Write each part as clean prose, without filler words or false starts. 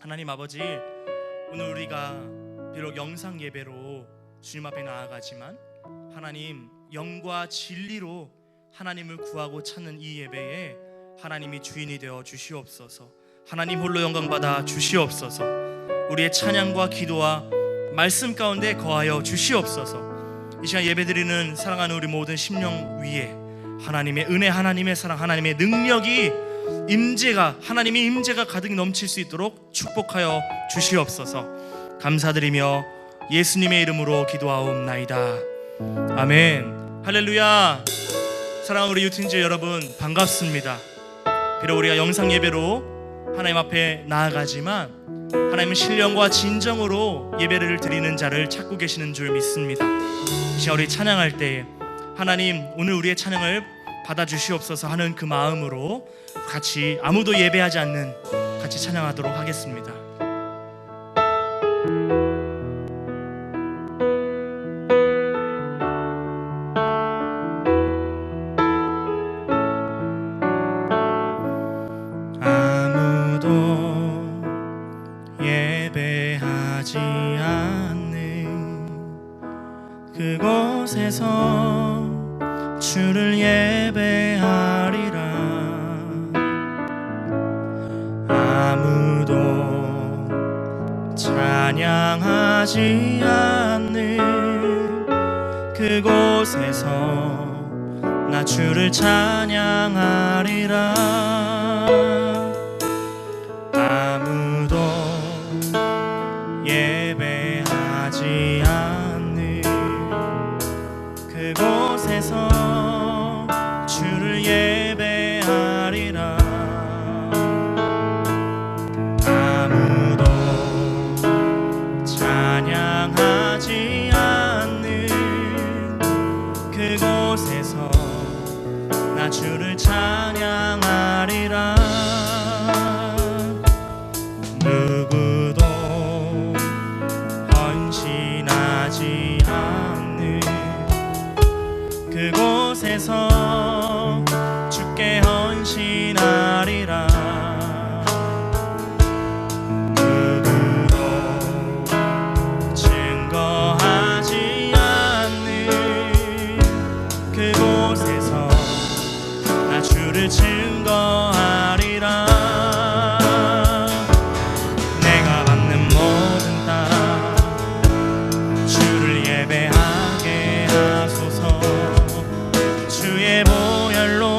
하나님 아버지, 오늘 우리가 비록 영상 예배로 주님 앞에 나아가지만 하나님 영과 진리로 하나님을 구하고 찾는 이 예배에 하나님이 주인이 되어 주시옵소서. 하나님 홀로 영광 받아 주시옵소서. 우리의 찬양과 기도와 말씀 가운데 거하여 주시옵소서. 이 시간 예배드리는 사랑하는 우리 모든 심령 위에 하나님의 은혜, 하나님의 사랑, 하나님의 능력이 하나님의 임재가 가득 넘칠 수 있도록 축복하여 주시옵소서. 감사드리며 예수님의 이름으로 기도하옵나이다. 아멘. 할렐루야. 사랑하는 우리 유틴즈 여러분, 반갑습니다. 비록 우리가 영상 예배로 하나님 앞에 나아가지만 하나님은 신령과 진정으로 예배를 드리는 자를 찾고 계시는 줄 믿습니다. 이 시간 우리 찬양할 때 하나님 오늘 우리의 찬양을 받아주시옵소서 하는 그 마음으로 같이 아무도 예배하지 않는 같이 찬양하도록 하겠습니다. 아무도 예배하지 않는 그곳에서 주를 예배하리라. 아무도 찬양하지 않는 그곳에서 나 주를 찬양하리라. 아무도 예배하지 않는 그곳에서 주를 예배하리라. 아무도 찬양하지 않는 그곳에서 나 주를 찬양하리라. 누구도 헌신하지 않는 그곳에서 주께 헌신하리라. 누구도 증거하지 않는 그곳에서 나 주를 증거하리라. 내가 받는 모든 땅 주를 예배하게 하소서. 주의 보혈로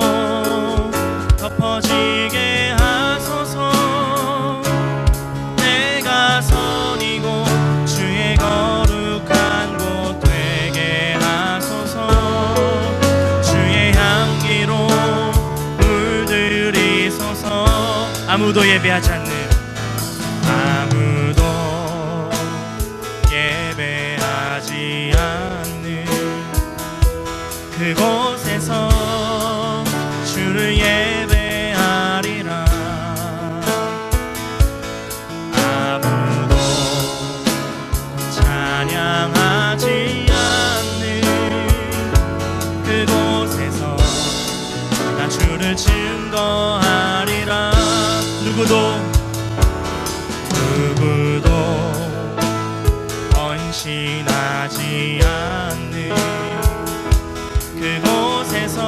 덮어지게 하소서. 내가 선이고 주의 거룩한 곳 되게 하소서. 주의 향기로 물들이소서. 아무도 예배하지 않는 아무도 예배하지 않는 그곳에서 주를 예배하리라. 아무도 찬양하지 않는 그곳에서 나 주를 증거하리라. 누구도 헌신하지 않는 그곳에서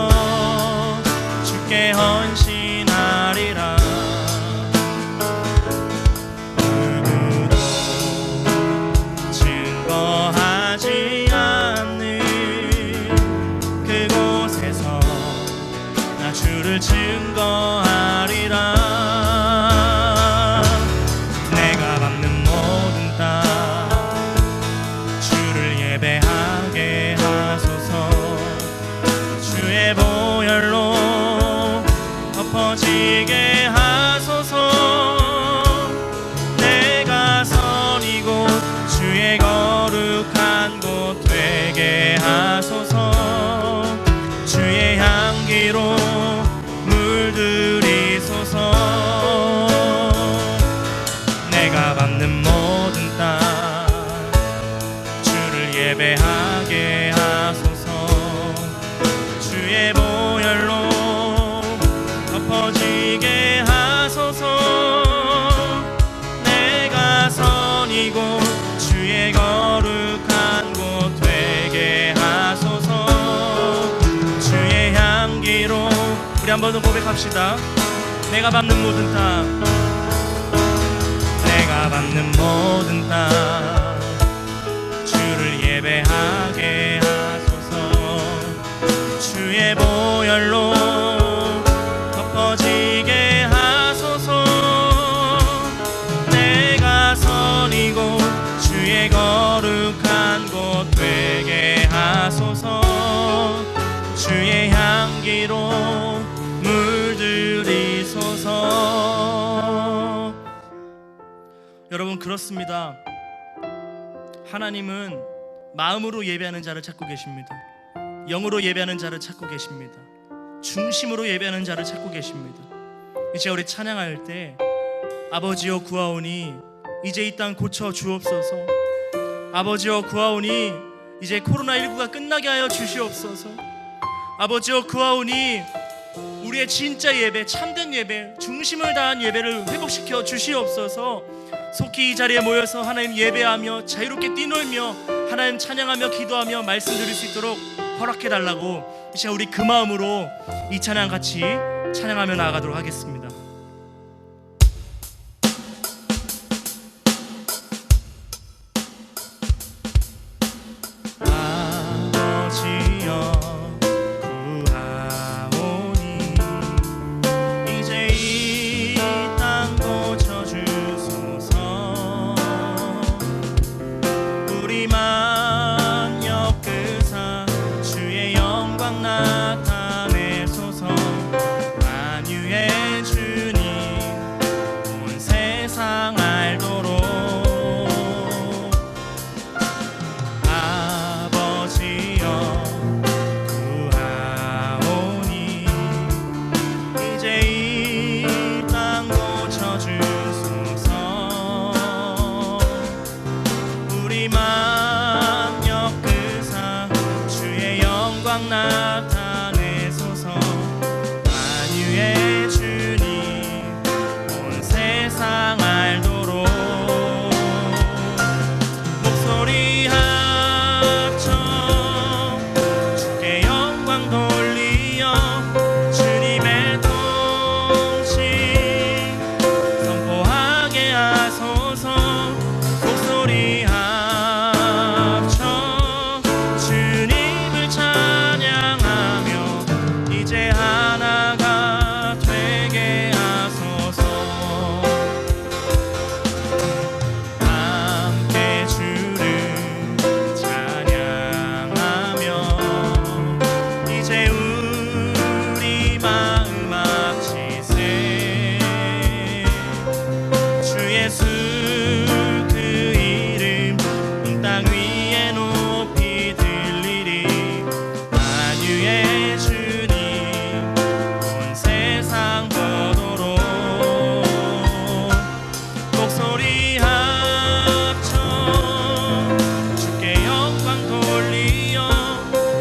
주께 헌신하리라. 누구도 증거하지 않는 그곳에서 나 주를 증거하리라. 내가 받는 모든 땅 주를 예배하게 하소서. 주의 보혈로 덮어지게 하소서. 내가 선이고 주의 거룩한 곳 되게 하소서. 주의 향기로 물들이소서. 내가 받는 모든 땅 주를 예배하게 하소서. 주의 보혈로 덮어지게 하소서. 내 선이고 주의 거룩한 곳 되게 하소서. 주의 향기로 우리 한 번 더 고백합시다. 내가 밟는 모든 땅, 내가 밟는 모든 땅 주를 예배하게 하소서. 주의 보혈로 덮어지게 하소서. 내가 선이고 주의 거룩한 곳 되게 하소서. 주의 향기로 물들이소서. 여러분, 그렇습니다. 하나님은 마음으로 예배하는 자를 찾고 계십니다. 영으로 예배하는 자를 찾고 계십니다. 중심으로 예배하는 자를 찾고 계십니다. 이제 우리 찬양할 때 아버지여 구하오니 이제 이 땅 고쳐 주옵소서. 아버지여 구하오니 이제 코로나19가 끝나게 하여 주시옵소서. 아버지여 구하오니 우리의 진짜 예배, 참된 예배, 중심을 다한 예배를 회복시켜 주시옵소서. 속히 이 자리에 모여서 하나님 예배하며 자유롭게 뛰놀며 하나님 찬양하며 기도하며 말씀드릴 수 있도록 허락해달라고 이제 우리 그 마음으로 이 찬양 같이 찬양하며 나아가도록 하겠습니다. 나타내소서. 만유의 주님 온 세상 알도록 목소리 합쳐 주께 영광 돌리어 주님의 통치 선포하게 하소서. 목소리 합쳐 주님을 찬양하며 이제 하나가 되게 하소서. 함께 주를 찬양하며 이제 우리 마음 합치세. 주 예수 그 이름 온 땅 위에 높이 들리리. 만유의 주님 온 세상 보도록 목소리 합쳐 주께 영광 돌리어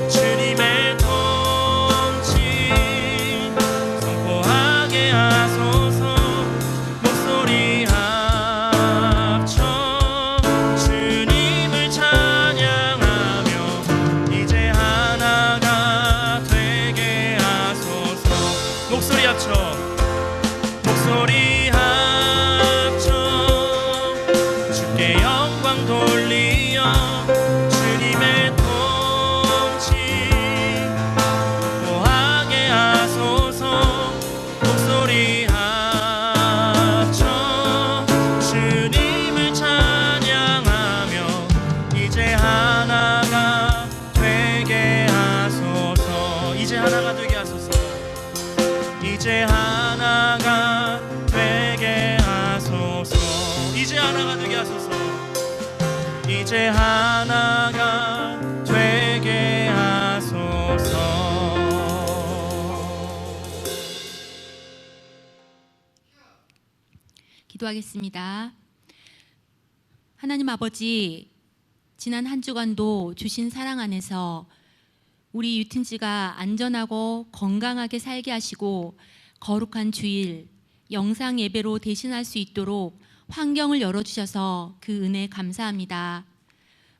주님의 통치 선포하게 하소서. 목소리 합쳐 주님을 찬양하며 이제 하나가 되게 하소서. 목소리 합쳐 목소리 합쳐 주께 영광 돌리어 주님의 통치 선포하게 하소서. 목소리 합쳐 주님을 찬양하며 이제 하나가 되게 하소서. 이제 하나가 되게 하소서. 이제 하나가 되게 하소서. 이제 하나가 되게 하소서. 이제 하나가 되게 하소서. 기도하겠습니다. 하나님 아버지, 지난 한 주간도 주신 사랑 안에서 우리 유틴지가 안전하고 건강하게 살게 하시고 거룩한 주일 영상 예배로 대신할 수 있도록 환경을 열어주셔서 그 은혜 감사합니다.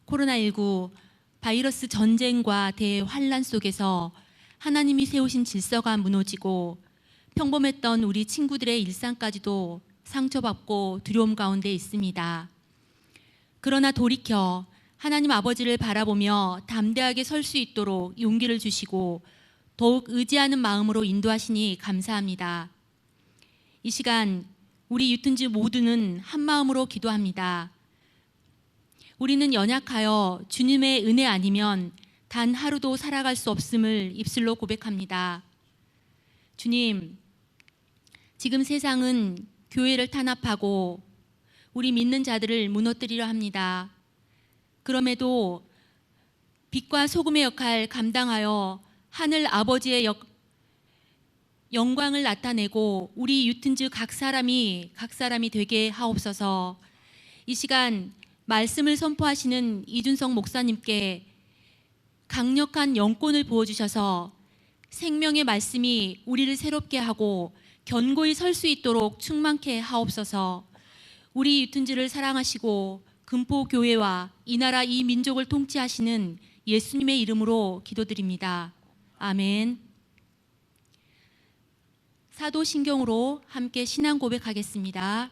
코로나19 바이러스 전쟁과 대환란 속에서 하나님이 세우신 질서가 무너지고 평범했던 우리 친구들의 일상까지도 상처받고 두려움 가운데 있습니다. 그러나 돌이켜 하나님 아버지를 바라보며 담대하게 설 수 있도록 용기를 주시고 더욱 의지하는 마음으로 인도하시니 감사합니다. 이 시간 우리 유튼지 모두는 한 마음으로 기도합니다. 우리는 연약하여 주님의 은혜 아니면 단 하루도 살아갈 수 없음을 입술로 고백합니다. 주님, 지금 세상은 교회를 탄압하고 우리 믿는 자들을 무너뜨리려 합니다. 그럼에도 빛과 소금의 역할 감당하여 하늘 아버지의 영광을 나타내고 우리 유튼즈 각 사람이 되게 하옵소서. 이 시간 말씀을 선포하시는 이준성 목사님께 강력한 영권을 부어주셔서 생명의 말씀이 우리를 새롭게 하고 견고히 설 수 있도록 충만케 하옵소서. 우리 유튼즈를 사랑하시고 금포교회와 이 나라 이 민족을 통치하시는 예수님의 이름으로 기도드립니다. 아멘. 사도신경으로 함께 신앙 고백하겠습니다.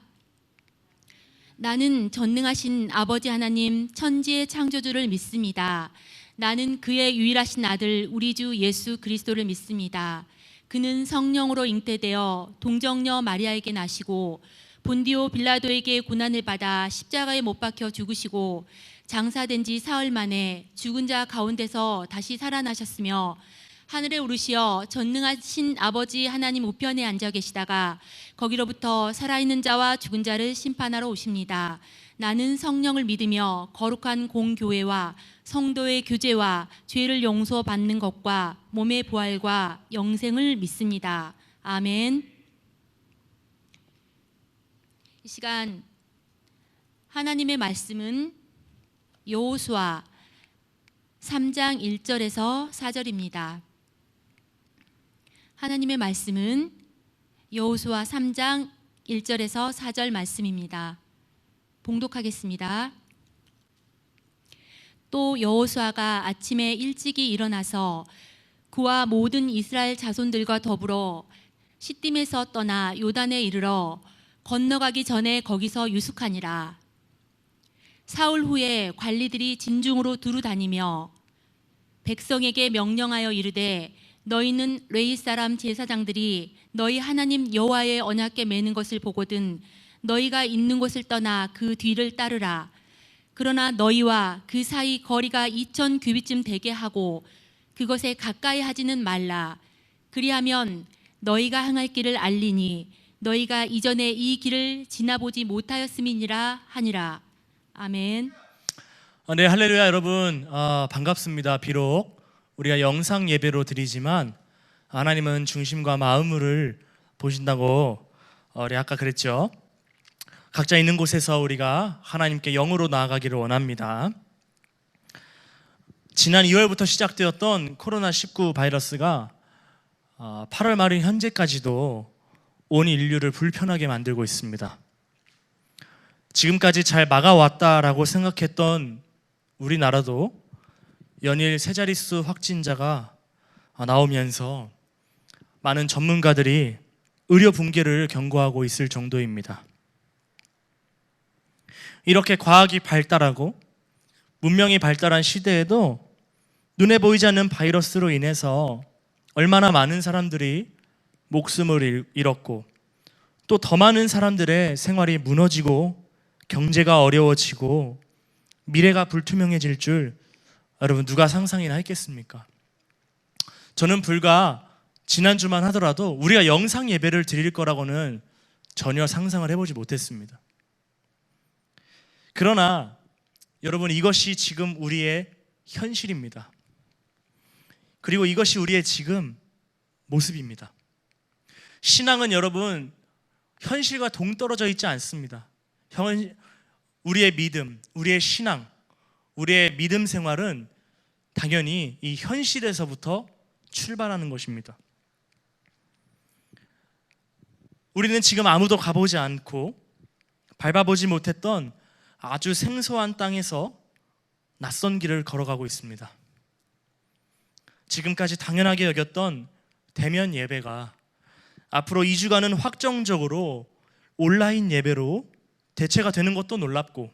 나는 전능하신 아버지 하나님 천지의 창조주를 믿습니다. 나는 그의 유일하신 아들 우리 주 예수 그리스도를 믿습니다. 그는 성령으로 잉태되어 동정녀 마리아에게 나시고 본디오 빌라도에게 고난을 받아 십자가에 못 박혀 죽으시고 장사된 지 사흘 만에 죽은 자 가운데서 다시 살아나셨으며 하늘에 오르시어 전능하신 아버지 하나님 우편에 앉아 계시다가 거기로부터 살아있는 자와 죽은 자를 심판하러 오십니다. 나는 성령을 믿으며 거룩한 공교회와 성도의 교제와 죄를 용서받는 것과 몸의 부활과 영생을 믿습니다. 아멘. 이 시간 하나님의 말씀은 여호수아 3장 1절에서 4절입니다. 하나님의 말씀은 여호수아 3장 1절에서 4절 말씀입니다. 봉독하겠습니다. 또 여호수아가 아침에 일찍이 일어나서 그와 모든 이스라엘 자손들과 더불어 시딤에서 떠나 요단에 이르러 건너가기 전에 거기서 유숙하니라. 사흘 후에 관리들이 진중으로 두루 다니며 백성에게 명령하여 이르되 너희는 레위 사람 제사장들이 너희 하나님 여호와의 언약궤 매는 것을 보거든 너희가 있는 곳을 떠나 그 뒤를 따르라. 그러나 너희와 그 사이 거리가 2000 규빗쯤 되게 하고 그것에 가까이 하지는 말라. 그리하면 너희가 행할 길을 알리니 너희가 이전에 이 길을 지나보지 못하였음이니라 하니라. 아멘. 네, 할렐루야. 여러분 반갑습니다. 비록 우리가 영상 예배로 드리지만 하나님은 중심과 마음을 보신다고 우리 아까 그랬죠. 각자 있는 곳에서 우리가 하나님께 영으로 나아가기를 원합니다. 지난 2월부터 시작되었던 코로나19 바이러스가 8월 말인 현재까지도 온 인류를 불편하게 만들고 있습니다. 지금까지 잘 막아왔다라고 생각했던 우리나라도 연일 세 자릿수 확진자가 나오면서 많은 전문가들이 의료 붕괴를 경고하고 있을 정도입니다. 이렇게 과학이 발달하고 문명이 발달한 시대에도 눈에 보이지 않는 바이러스로 인해서 얼마나 많은 사람들이 목숨을 잃었고 또 더 많은 사람들의 생활이 무너지고 경제가 어려워지고 미래가 불투명해질 줄 여러분 누가 상상이나 했겠습니까? 저는 불과 지난주만 하더라도 우리가 영상 예배를 드릴 거라고는 전혀 상상을 해보지 못했습니다. 그러나 여러분 이것이 지금 우리의 현실입니다. 그리고 이것이 우리의 지금 모습입니다. 신앙은 여러분 현실과 동떨어져 있지 않습니다. 우리의 믿음, 우리의 신앙, 우리의 믿음 생활은 당연히 이 현실에서부터 출발하는 것입니다. 우리는 지금 아무도 가보지 않고 밟아보지 못했던 아주 생소한 땅에서 낯선 길을 걸어가고 있습니다. 지금까지 당연하게 여겼던 대면 예배가 앞으로 2주간은 확정적으로 온라인 예배로 대체가 되는 것도 놀랍고,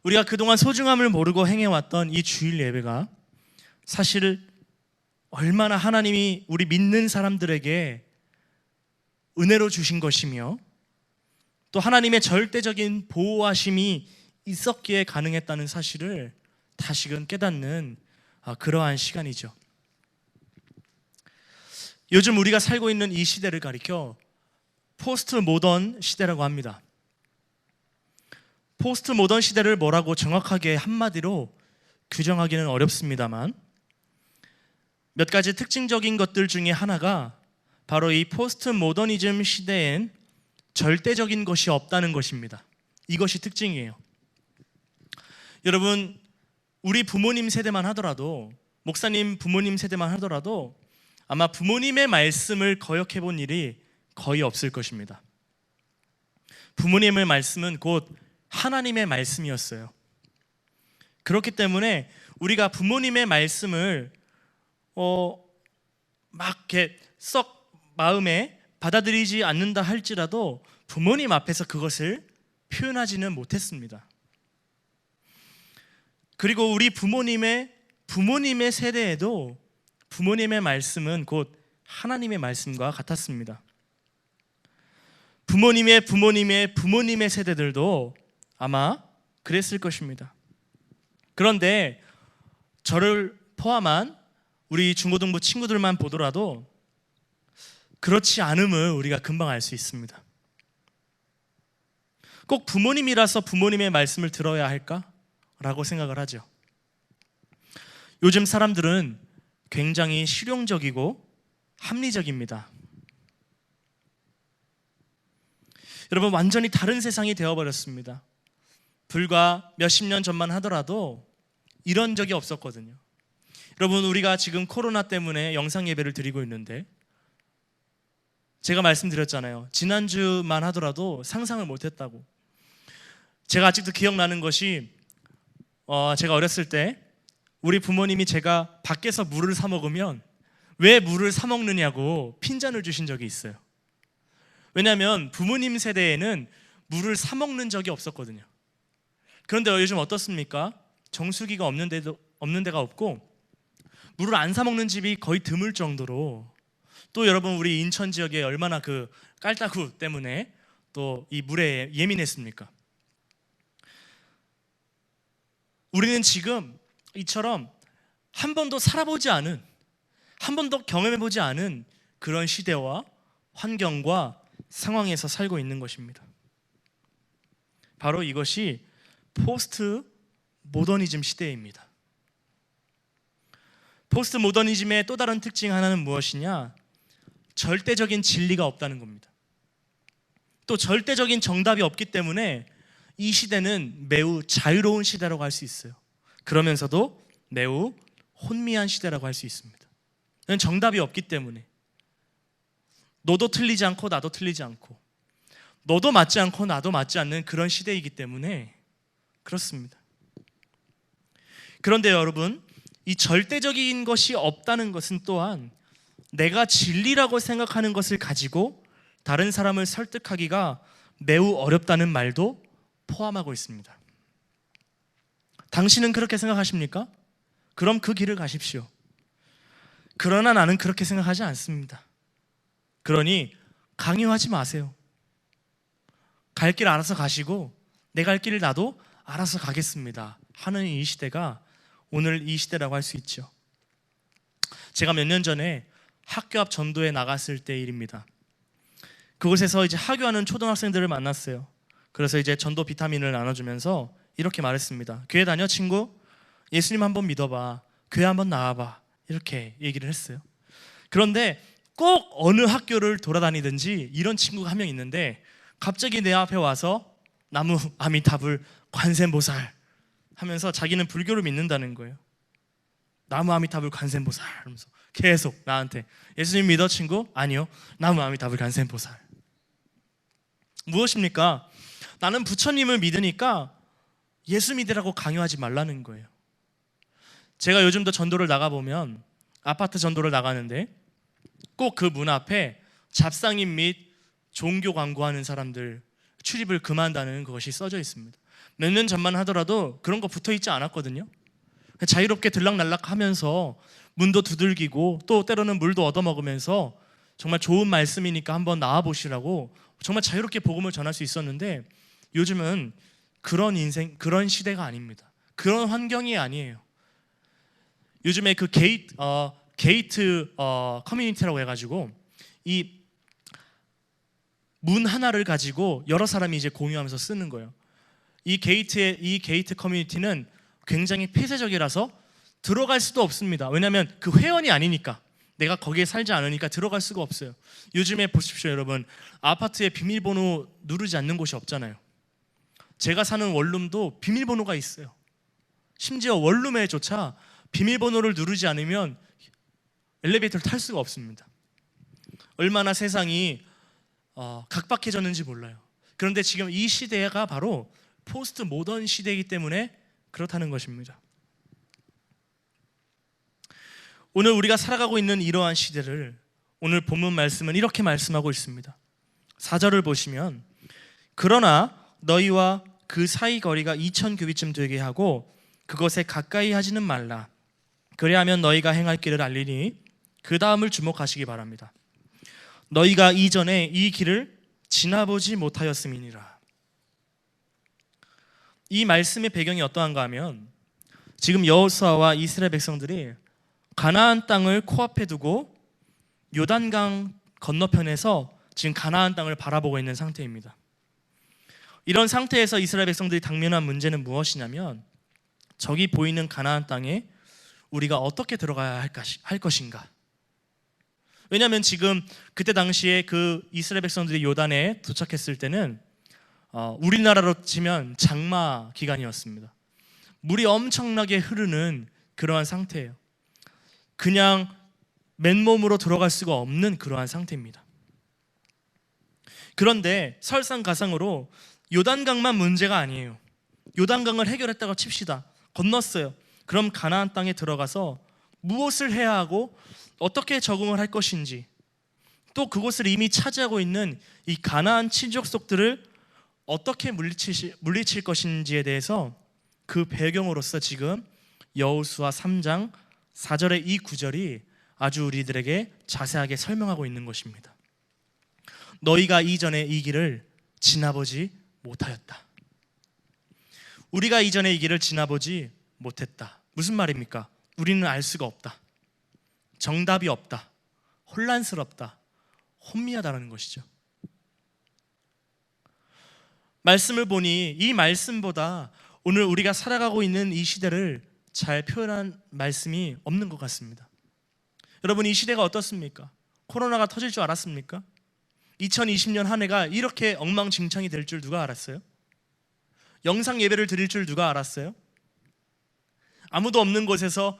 우리가 그동안 소중함을 모르고 행해왔던 이 주일 예배가 사실 얼마나 하나님이 우리 믿는 사람들에게 은혜로 주신 것이며 또 하나님의 절대적인 보호하심이 있었기에 가능했다는 사실을 다시금 깨닫는 그러한 시간이죠. 요즘 우리가 살고 있는 이 시대를 가리켜 포스트 모던 시대라고 합니다. 포스트 모던 시대를 뭐라고 정확하게 한마디로 규정하기는 어렵습니다만, 몇 가지 특징적인 것들 중에 하나가 바로 이 포스트 모더니즘 시대엔 절대적인 것이 없다는 것입니다. 이것이 특징이에요. 여러분, 우리 부모님 세대만 하더라도, 목사님 부모님 세대만 하더라도 아마 부모님의 말씀을 거역해 본 일이 거의 없을 것입니다. 부모님의 말씀은 곧 하나님의 말씀이었어요. 그렇기 때문에 우리가 부모님의 말씀을 막 이렇게 썩 마음에 받아들이지 않는다 할지라도 부모님 앞에서 그것을 표현하지는 못했습니다. 그리고 우리 부모님의 세대에도 부모님의 말씀은 곧 하나님의 말씀과 같았습니다. 부모님의 세대들도 아마 그랬을 것입니다. 그런데 저를 포함한 우리 중고등부 친구들만 보더라도 그렇지 않음을 우리가 금방 알 수 있습니다. 꼭 부모님이라서 부모님의 말씀을 들어야 할까? 라고 생각을 하죠. 요즘 사람들은 굉장히 실용적이고 합리적입니다. 여러분, 완전히 다른 세상이 되어버렸습니다. 불과 몇십 년 전만 하더라도 이런 적이 없었거든요. 여러분, 우리가 지금 코로나 때문에 영상 예배를 드리고 있는데 제가 말씀드렸잖아요. 지난주만 하더라도 상상을 못했다고. 제가 아직도 기억나는 것이 제가 어렸을 때 우리 부모님이 제가 밖에서 물을 사 먹으면 왜 물을 사 먹느냐고 핀잔을 주신 적이 있어요. 왜냐하면 부모님 세대에는 물을 사 먹는 적이 없었거든요. 그런데 요즘 어떻습니까? 정수기가 없는 데가 없고 물을 안 사 먹는 집이 거의 드물 정도로, 또 여러분 우리 인천 지역에 얼마나 그 깔따구 때문에 또 이 물에 예민했습니까? 우리는 지금 이처럼 한 번도 살아보지 않은, 한 번도 경험해보지 않은 그런 시대와 환경과 상황에서 살고 있는 것입니다. 바로 이것이 포스트 모더니즘 시대입니다. 포스트 모더니즘의 또 다른 특징 하나는 무엇이냐? 절대적인 진리가 없다는 겁니다. 또 절대적인 정답이 없기 때문에 이 시대는 매우 자유로운 시대라고 할 수 있어요. 그러면서도 매우 혼미한 시대라고 할 수 있습니다. 정답이 없기 때문에 너도 틀리지 않고 나도 틀리지 않고 너도 맞지 않고 나도 맞지 않는 그런 시대이기 때문에 그렇습니다. 그런데 여러분, 이 절대적인 것이 없다는 것은 또한 내가 진리라고 생각하는 것을 가지고 다른 사람을 설득하기가 매우 어렵다는 말도 포함하고 있습니다. 당신은 그렇게 생각하십니까? 그럼 그 길을 가십시오. 그러나 나는 그렇게 생각하지 않습니다. 그러니 강요하지 마세요. 갈 길 알아서 가시고 내 갈 길을 나도 알아서 가겠습니다 하는 이 시대가 오늘 이 시대라고 할 수 있죠. 제가 몇 년 전에 학교 앞 전도에 나갔을 때 일입니다. 그곳에서 이제 하교하는 초등학생들을 만났어요. 그래서 이제 전도 비타민을 나눠주면서 이렇게 말했습니다. 교회 다녀 친구? 예수님 한번 믿어봐. 교회 한번 나와봐. 이렇게 얘기를 했어요. 그런데 꼭 어느 학교를 돌아다니든지 이런 친구가 한 명 있는데 갑자기 내 앞에 와서 나무 아미타불 관세음보살 하면서 자기는 불교를 믿는다는 거예요. 나무 아미타불 관세음보살 하면서 계속 나한테 예수님 믿어 친구? 아니요. 나무 아미타불 관세음보살. 무엇입니까? 나는 부처님을 믿으니까 예수 믿으라고 강요하지 말라는 거예요. 제가 요즘도 전도를 나가보면 아파트 전도를 나가는데 꼭 그 문 앞에 잡상인 및 종교 광고하는 사람들 출입을 금한다는 그것이 써져 있습니다. 몇 년 전만 하더라도 그런 거 붙어있지 않았거든요. 자유롭게 들락날락하면서 문도 두들기고 또 때로는 물도 얻어먹으면서 정말 좋은 말씀이니까 한번 나와보시라고 정말 자유롭게 복음을 전할 수 있었는데 요즘은 그런 인생, 그런 시대가 아닙니다. 그런 환경이 아니에요. 요즘에 그 게이트 커뮤니티라고 해가지고 이 문 하나를 가지고 여러 사람이 이제 공유하면서 쓰는 거예요. 이 게이트 커뮤니티는 굉장히 폐쇄적이라서 들어갈 수도 없습니다. 왜냐하면 그 회원이 아니니까, 내가 거기에 살지 않으니까 들어갈 수가 없어요. 요즘에 보십시오, 여러분. 아파트에 비밀번호 누르지 않는 곳이 없잖아요. 제가 사는 원룸도 비밀번호가 있어요. 심지어 원룸에조차 비밀번호를 누르지 않으면 엘리베이터를 탈 수가 없습니다. 얼마나 세상이 각박해졌는지 몰라요. 그런데 지금 이 시대가 바로 포스트 모던 시대이기 때문에 그렇다는 것입니다. 오늘 우리가 살아가고 있는 이러한 시대를 오늘 본문 말씀은 이렇게 말씀하고 있습니다. 4절을 보시면 그러나 너희와 그 사이 거리가 2000규빗쯤 되게 하고 그것에 가까이 하지는 말라. 그래야면 너희가 행할 길을 알리니 그 다음을 주목하시기 바랍니다. 너희가 이전에 이 길을 지나보지 못하였음이니라. 이 말씀의 배경이 어떠한가 하면 지금 여호수아와 이스라엘 백성들이 가나안 땅을 코앞에 두고 요단강 건너편에서 지금 가나안 땅을 바라보고 있는 상태입니다. 이런 상태에서 이스라엘 백성들이 당면한 문제는 무엇이냐면 저기 보이는 가나안 땅에 우리가 어떻게 들어가야 할 것인가. 왜냐하면 지금 그때 당시에 그 이스라엘 백성들이 요단에 도착했을 때는 우리나라로 치면 장마 기간이었습니다. 물이 엄청나게 흐르는 그러한 상태예요. 그냥 맨몸으로 들어갈 수가 없는 그러한 상태입니다. 그런데 설상가상으로 요단강만 문제가 아니에요. 요단강을 해결했다고 칩시다. 건넜어요. 그럼 가나안 땅에 들어가서 무엇을 해야 하고 어떻게 적응을 할 것인지, 또 그곳을 이미 차지하고 있는 이 가나안 친족속들을 어떻게 물리칠 것인지에 대해서 그 배경으로서 지금 여호수아 3장 4절의 이 구절이 아주 우리들에게 자세하게 설명하고 있는 것입니다. 너희가 이전에 이 길을 지나보지 못하였다. 우리가 이전에 이 길을 지나보지 못했다. 무슨 말입니까? 우리는 알 수가 없다. 정답이 없다. 혼란스럽다. 혼미하다는 것이죠. 말씀을 보니 이 말씀보다 오늘 우리가 살아가고 있는 이 시대를 잘 표현한 말씀이 없는 것 같습니다. 여러분, 이 시대가 어떻습니까? 코로나가 터질 줄 알았습니까? 2020년 한 해가 이렇게 엉망진창이 될 줄 누가 알았어요? 영상 예배를 드릴 줄 누가 알았어요? 아무도 없는 곳에서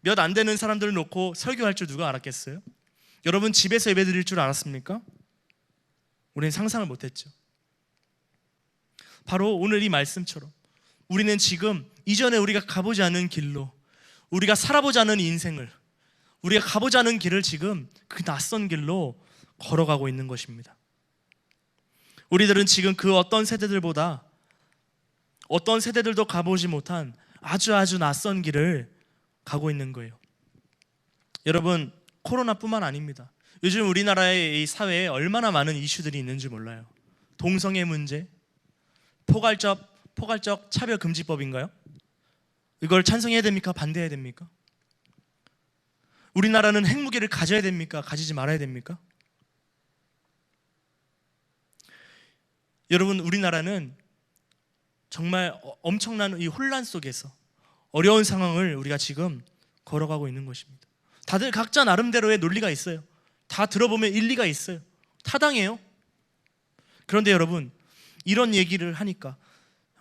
몇 안 되는 사람들을 놓고 설교할 줄 누가 알았겠어요? 여러분, 집에서 예배 드릴 줄 알았습니까? 우리는 상상을 못했죠. 바로 오늘 이 말씀처럼 우리는 지금 이전에 우리가 가보지 않은 길로, 우리가 살아보지 않은 인생을, 우리가 가보지 않은 길을 지금 그 낯선 길로 걸어가고 있는 것입니다. 우리들은 지금 그 어떤 세대들보다, 어떤 세대들도 가보지 못한 아주 낯선 길을 가고 있는 거예요. 여러분, 코로나뿐만 아닙니다. 요즘 우리나라의 이 사회에 얼마나 많은 이슈들이 있는지 몰라요. 동성애 문제, 포괄적 차별금지법인가요? 이걸 찬성해야 됩니까? 반대해야 됩니까? 우리나라는 핵무기를 가져야 됩니까? 가지지 말아야 됩니까? 여러분, 우리나라는 정말 엄청난 이 혼란 속에서 어려운 상황을 우리가 지금 걸어가고 있는 것입니다. 다들 각자 나름대로의 논리가 있어요. 다 들어보면 일리가 있어요. 타당해요. 그런데 여러분, 이런 얘기를 하니까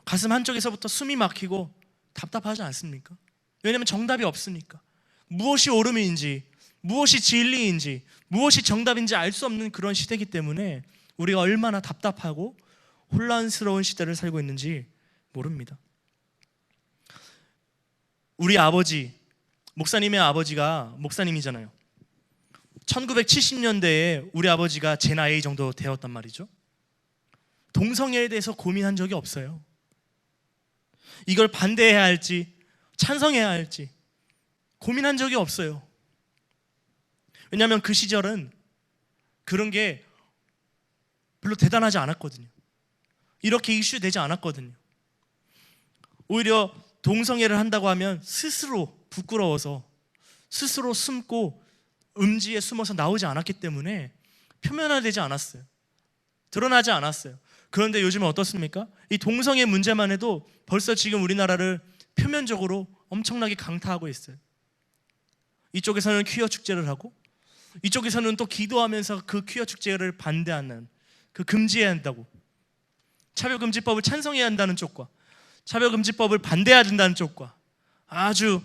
가슴 한쪽에서부터 숨이 막히고 답답하지 않습니까? 왜냐하면 정답이 없으니까. 무엇이 옳음인지, 무엇이 진리인지, 무엇이 정답인지 알 수 없는 그런 시대이기 때문에 우리가 얼마나 답답하고 혼란스러운 시대를 살고 있는지 모릅니다. 우리 아버지, 목사님의 아버지가 목사님이잖아요. 1970년대에 우리 아버지가 제 나이 정도 되었단 말이죠. 동성애에 대해서 고민한 적이 없어요. 이걸 반대해야 할지 찬성해야 할지 고민한 적이 없어요. 왜냐하면 그 시절은 그런 게 별로 대단하지 않았거든요. 이렇게 이슈되지 않았거든요. 오히려 동성애를 한다고 하면 스스로 부끄러워서 스스로 숨고 음지에 숨어서 나오지 않았기 때문에 표면화되지 않았어요. 드러나지 않았어요. 그런데 요즘은 어떻습니까? 이 동성애 문제만 해도 벌써 지금 우리나라를 표면적으로 엄청나게 강타하고 있어요. 이쪽에서는 퀴어 축제를 하고 이쪽에서는 또 기도하면서 그 퀴어 축제를 반대하는, 그 금지해야 한다고, 차별금지법을 찬성해야 한다는 쪽과 차별금지법을 반대해야 된다는 쪽과 아주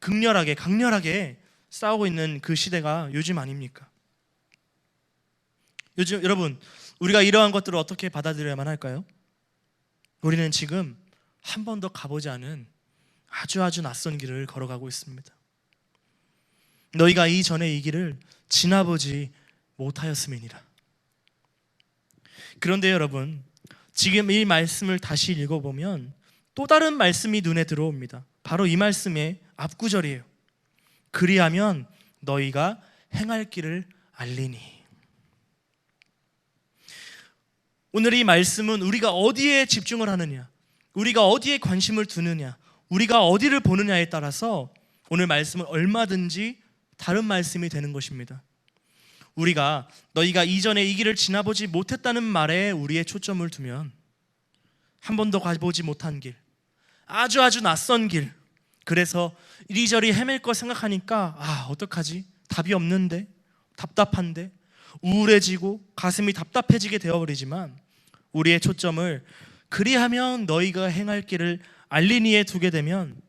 극렬하게 강렬하게 싸우고 있는 그 시대가 요즘 아닙니까? 요즘 여러분, 우리가 이러한 것들을 어떻게 받아들여야만 할까요? 우리는 지금 한 번도 가보지 않은 아주 낯선 길을 걸어가고 있습니다. 너희가 이전에 이 길을 지나보지 못하였음이니라. 그런데 여러분, 지금 이 말씀을 다시 읽어보면 또 다른 말씀이 눈에 들어옵니다. 바로 이 말씀의 앞구절이에요. 그리하면 너희가 행할 길을 알리니. 오늘 이 말씀은 우리가 어디에 집중을 하느냐, 우리가 어디에 관심을 두느냐, 우리가 어디를 보느냐에 따라서 오늘 말씀은 얼마든지 다른 말씀이 되는 것입니다. 우리가 너희가 이전에 이 길을 지나보지 못했다는 말에 우리의 초점을 두면 한 번도 가보지 못한 길, 아주 낯선 길, 그래서 이리저리 헤맬 거 생각하니까 어떡하지? 답이 없는데, 답답한데, 우울해지고 가슴이 답답해지게 되어버리지만 우리의 초점을 그리하면 너희가 행할 길을 알리니에 두게 되면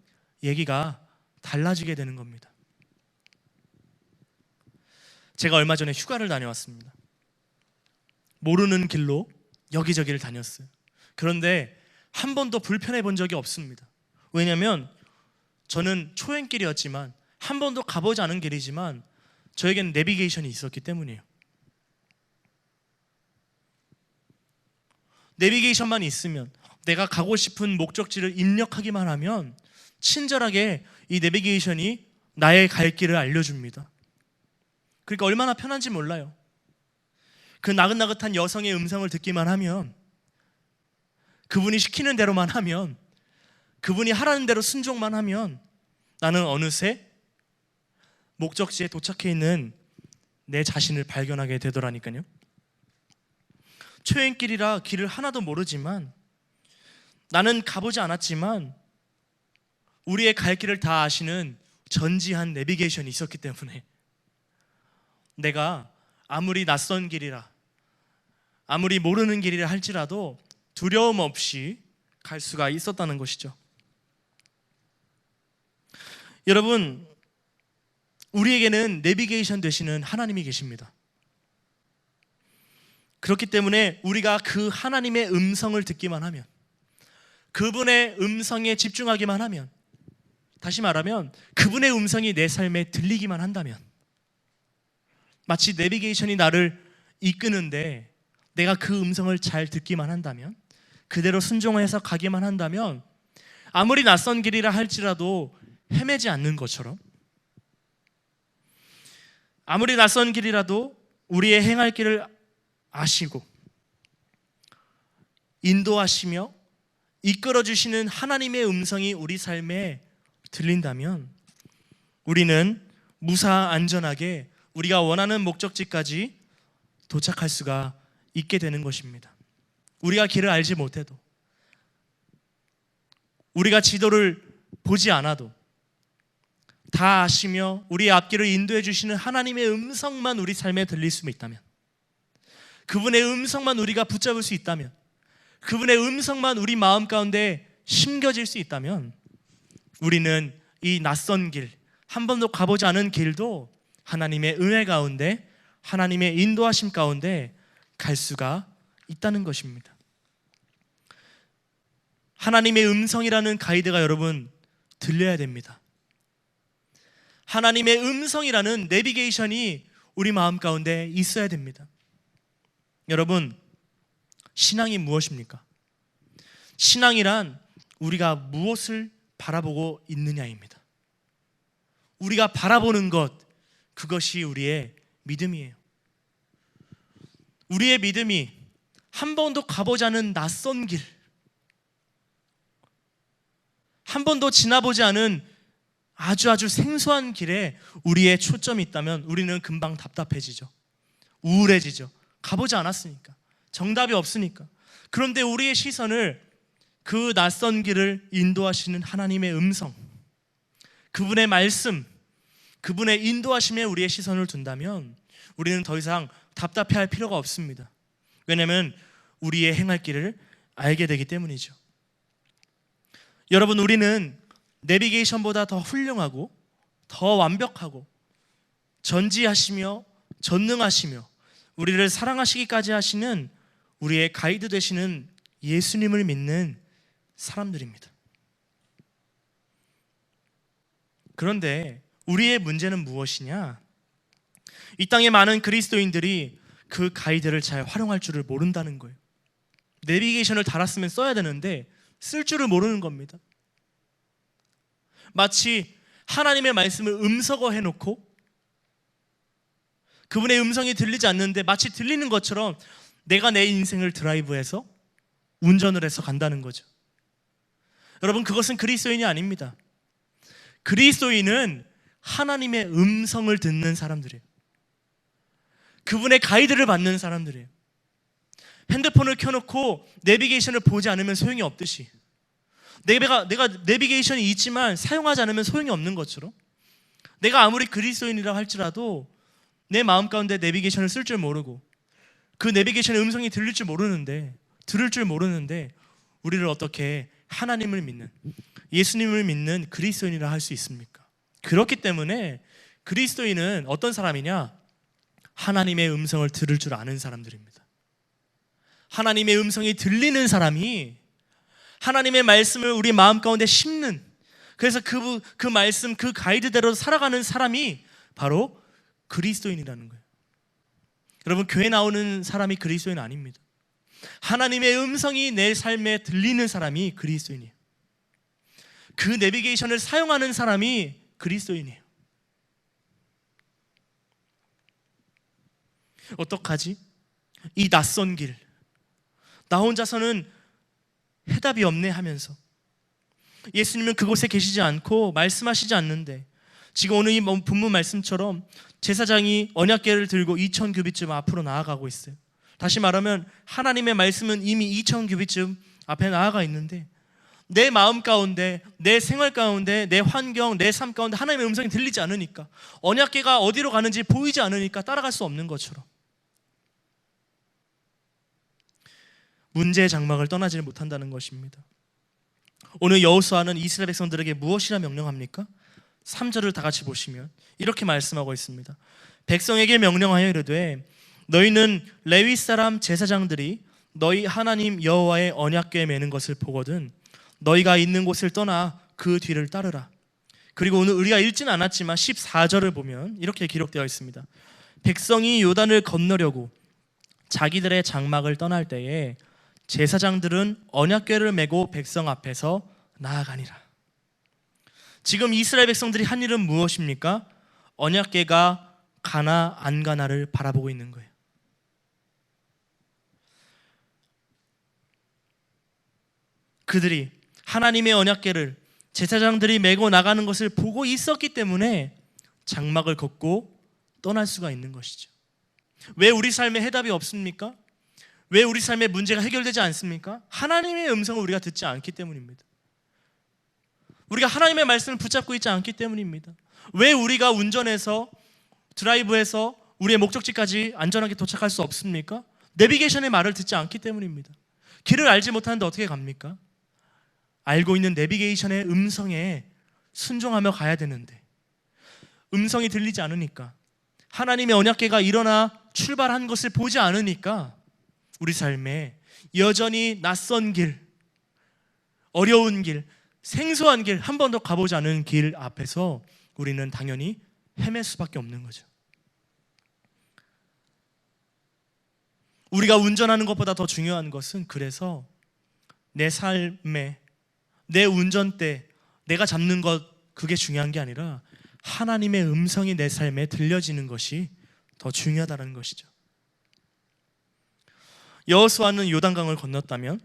얘기가 달라지게 되는 겁니다. 제가 얼마 전에 휴가를 다녀왔습니다. 모르는 길로 여기저기를 다녔어요. 그런데 한 번도 불편해 본 적이 없습니다. 왜냐하면 저는 초행길이었지만 한 번도 가보지 않은 길이지만 저에게는 내비게이션이 있었기 때문이에요. 내비게이션만 있으면, 내가 가고 싶은 목적지를 입력하기만 하면 친절하게 이 내비게이션이 나의 갈 길을 알려줍니다. 그러니까 얼마나 편한지 몰라요. 그 나긋나긋한 여성의 음성을 듣기만 하면, 그분이 시키는 대로만 하면, 그분이 하라는 대로 순종만 하면 나는 어느새 목적지에 도착해 있는 내 자신을 발견하게 되더라니까요. 초행길이라 길을 하나도 모르지만, 나는 가보지 않았지만 우리의 갈 길을 다 아시는 전지한 내비게이션이 있었기 때문에 내가 아무리 낯선 길이라, 아무리 모르는 길이라 할지라도 두려움 없이 갈 수가 있었다는 것이죠. 여러분, 우리에게는 내비게이션 되시는 하나님이 계십니다. 그렇기 때문에 우리가 그 하나님의 음성을 듣기만 하면, 그분의 음성에 집중하기만 하면, 다시 말하면 그분의 음성이 내 삶에 들리기만 한다면, 마치 내비게이션이 나를 이끄는데 내가 그 음성을 잘 듣기만 한다면, 그대로 순종해서 가기만 한다면 아무리 낯선 길이라 할지라도 헤매지 않는 것처럼, 아무리 낯선 길이라도 우리의 행할 길을 아시고 인도하시며 이끌어주시는 하나님의 음성이 우리 삶에 들린다면 우리는 무사 안전하게 우리가 원하는 목적지까지 도착할 수가 있게 되는 것입니다. 우리가 길을 알지 못해도, 우리가 지도를 보지 않아도 다 아시며 우리의 앞길을 인도해 주시는 하나님의 음성만 우리 삶에 들릴 수 있다면, 그분의 음성만 우리가 붙잡을 수 있다면, 그분의 음성만 우리 마음 가운데 심겨질 수 있다면 우리는 이 낯선 길, 한 번도 가보지 않은 길도 하나님의 은혜 가운데, 하나님의 인도하심 가운데 갈 수가 있다는 것입니다. 하나님의 음성이라는 가이드가 여러분 들려야 됩니다. 하나님의 음성이라는 내비게이션이 우리 마음 가운데 있어야 됩니다. 여러분, 신앙이 무엇입니까? 신앙이란 우리가 무엇을 바라보고 있느냐입니다. 우리가 바라보는 것, 그것이 우리의 믿음이에요. 우리의 믿음이 한 번도 가보지 않은 낯선 길, 한 번도 지나보지 않은 아주 생소한 길에 우리의 초점이 있다면 우리는 금방 답답해지죠. 우울해지죠. 가보지 않았으니까, 정답이 없으니까. 그런데 우리의 시선을 그 낯선 길을 인도하시는 하나님의 음성, 그분의 말씀, 그분의 인도하심에 우리의 시선을 둔다면 우리는 더 이상 답답해할 필요가 없습니다. 왜냐하면 우리의 행할 길을 알게 되기 때문이죠. 여러분, 우리는 내비게이션보다 더 훌륭하고 더 완벽하고 전지하시며 전능하시며 우리를 사랑하시기까지 하시는 우리의 가이드 되시는 예수님을 믿는 사람들입니다. 그런데 우리의 문제는 무엇이냐? 이 땅에 많은 그리스도인들이 그 가이드를 잘 활용할 줄을 모른다는 거예요. 내비게이션을 달았으면 써야 되는데 쓸 줄을 모르는 겁니다. 마치 하나님의 말씀을 음석어 해놓고 그분의 음성이 들리지 않는데 마치 들리는 것처럼 내가 내 인생을 드라이브해서 운전을 해서 간다는 거죠. 여러분, 그것은 그리스도인이 아닙니다. 그리스도인은 하나님의 음성을 듣는 사람들이에요. 그분의 가이드를 받는 사람들이에요. 핸드폰을 켜놓고 내비게이션을 보지 않으면 소용이 없듯이, 내가 내비게이션이 있지만 사용하지 않으면 소용이 없는 것처럼, 내가 아무리 그리스도인이라고 할지라도 내 마음 가운데 내비게이션을 쓸 줄 모르고 그 내비게이션의 음성이 들릴 줄 모르는데, 들을 줄 모르는데 우리를 어떻게 하나님을 믿는, 예수님을 믿는 그리스도인이라 할 수 있습니까? 그렇기 때문에 그리스도인은 어떤 사람이냐? 하나님의 음성을 들을 줄 아는 사람들입니다. 하나님의 음성이 들리는 사람이 하나님의 말씀을 우리 마음 가운데 심는, 그래서 그 말씀, 그 가이드대로 살아가는 사람이 바로 그리스도인이라는 거예요. 여러분, 교회 나오는 사람이 그리스도인 아닙니다. 하나님의 음성이 내 삶에 들리는 사람이 그리스도인이에요. 그 내비게이션을 사용하는 사람이 그리스도인이에요. 어떡하지? 이 낯선 길, 나 혼자서는 해답이 없네 하면서 예수님은 그곳에 계시지 않고 말씀하시지 않는데, 지금 오늘 이 본문 말씀처럼 제사장이 언약궤를 들고 2000규빗쯤 앞으로 나아가고 있어요. 다시 말하면 하나님의 말씀은 이미 2000규빗쯤 앞에 나아가 있는데 내 마음 가운데, 내 생활 가운데, 내 환경, 내 삶 가운데 하나님의 음성이 들리지 않으니까, 언약궤가 어디로 가는지 보이지 않으니까 따라갈 수 없는 것처럼 문제의 장막을 떠나지 못한다는 것입니다. 오늘 여호수아는 이스라엘 백성들에게 무엇이라 명령합니까? 3절을 다 같이 보시면 이렇게 말씀하고 있습니다. 백성에게 명령하여 이르되 너희는 레위 사람 제사장들이 너희 하나님 여호와의 언약궤에 매는 것을 보거든 너희가 있는 곳을 떠나 그 뒤를 따르라. 그리고 오늘 우리가 읽지는 않았지만 14절을 보면 이렇게 기록되어 있습니다. 백성이 요단을 건너려고 자기들의 장막을 떠날 때에 제사장들은 언약궤를 메고 백성 앞에서 나아가니라. 지금 이스라엘 백성들이 한 일은 무엇입니까? 언약궤가 가나 안 가나를 바라보고 있는 거예요. 그들이 하나님의 언약궤를 제사장들이 메고 나가는 것을 보고 있었기 때문에 장막을 걷고 떠날 수가 있는 것이죠. 왜 우리 삶에 해답이 없습니까? 왜 우리 삶의 문제가 해결되지 않습니까? 하나님의 음성을 우리가 듣지 않기 때문입니다. 우리가 하나님의 말씀을 붙잡고 있지 않기 때문입니다. 왜 우리가 운전해서 드라이브해서 우리의 목적지까지 안전하게 도착할 수 없습니까? 내비게이션의 말을 듣지 않기 때문입니다. 길을 알지 못하는데 어떻게 갑니까? 알고 있는 내비게이션의 음성에 순종하며 가야 되는데 음성이 들리지 않으니까, 하나님의 언약궤가 일어나 출발한 것을 보지 않으니까 우리 삶에 여전히 낯선 길, 어려운 길, 생소한 길, 한 번도 가보지 않은 길 앞에서 우리는 당연히 헤맬 수밖에 없는 거죠. 우리가 운전하는 것보다 더 중요한 것은 그래서 내 삶에, 내 운전대, 내가 잡는 것, 그게 중요한 게 아니라 하나님의 음성이 내 삶에 들려지는 것이 더 중요하다는 것이죠. 여호수아는 요단강을 건넜다면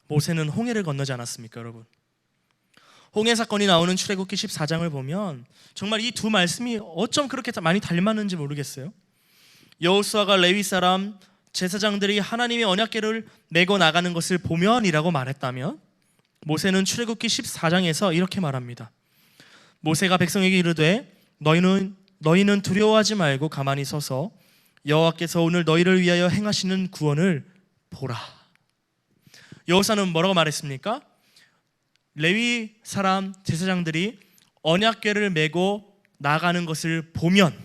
모세는 홍해를 건너지 않았습니까, 여러분? 홍해 사건이 나오는 출애굽기 14장을 보면 정말 이 두 말씀이 어쩜 그렇게 많이 닮았는지 모르겠어요. 여호수아가 레위 사람 제사장들이 하나님의 언약궤를 메고 나가는 것을 보면이라고 말했다면, 모세는 출애굽기 14장에서 이렇게 말합니다. 모세가 백성에게 이르되 너희는 두려워하지 말고 가만히 서서 여호와께서 오늘 너희를 위하여 행하시는 구원을 보라. 여호수아는 뭐라고 말했습니까? 레위 사람 제사장들이 언약궤를 메고 나가는 것을 보면,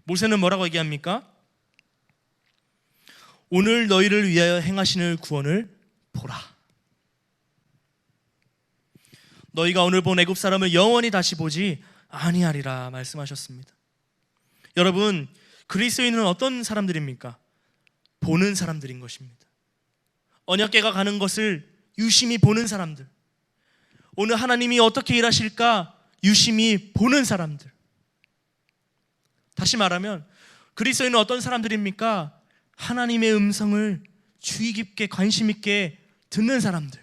모세는 뭐라고 얘기합니까? 오늘 너희를 위하여 행하시는 구원을 보라. 너희가 오늘 본 애굽 사람을 영원히 다시 보지 아니하리라 말씀하셨습니다. 여러분, 그리스도인은 어떤 사람들입니까? 보는 사람들인 것입니다. 언약궤가 가는 것을 유심히 보는 사람들, 오늘 하나님이 어떻게 일하실까 유심히 보는 사람들. 다시 말하면 그리스도인은 어떤 사람들입니까? 하나님의 음성을 주의 깊게 관심 있게 듣는 사람들,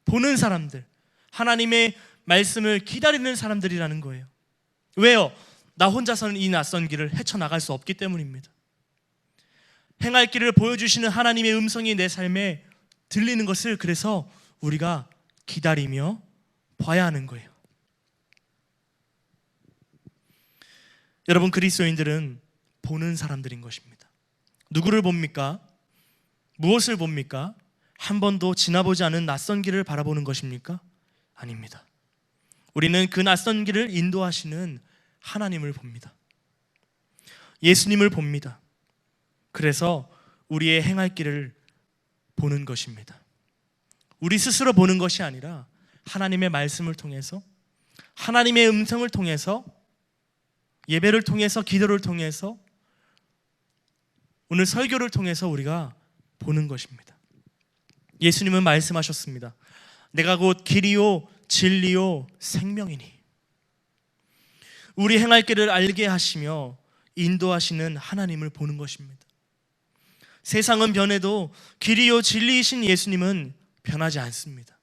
보는 사람들, 하나님의 말씀을 기다리는 사람들이라는 거예요. 왜요? 나 혼자서는 이 낯선 길을 헤쳐나갈 수 없기 때문입니다. 행할 길을 보여주시는 하나님의 음성이 내 삶에 들리는 것을 그래서 우리가 기다리며 봐야 하는 거예요. 여러분, 그리스도인들은 보는 사람들인 것입니다. 누구를 봅니까? 무엇을 봅니까? 한 번도 지나보지 않은 낯선 길을 바라보는 것입니까? 아닙니다. 우리는 그 낯선 길을 인도하시는 하나님을 봅니다. 예수님을 봅니다. 그래서 우리의 행할 길을 보는 것입니다. 우리 스스로 보는 것이 아니라 하나님의 말씀을 통해서, 하나님의 음성을 통해서, 예배를 통해서, 기도를 통해서, 오늘 설교를 통해서 우리가 보는 것입니다. 예수님은 말씀하셨습니다. 내가 곧 길이요 진리요 생명이니. 우리 행할 길을 알게 하시며 인도하시는 하나님을 보는 것입니다. 세상은 변해도 길이요 진리이신 예수님은 변하지 않습니다.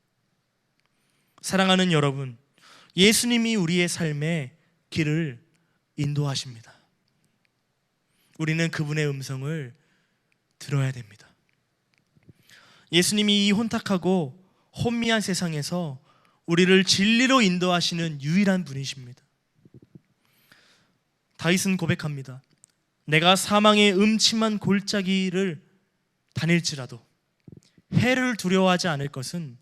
사랑하는 여러분, 예수님이 우리의 삶의 길을 인도하십니다. 우리는 그분의 음성을 들어야 됩니다. 예수님이 이 혼탁하고 혼미한 세상에서 우리를 진리로 인도하시는 유일한 분이십니다. 다윗은 고백합니다. 내가 사망의 음침한 골짜기를 다닐지라도 해를 두려워하지 않을 것은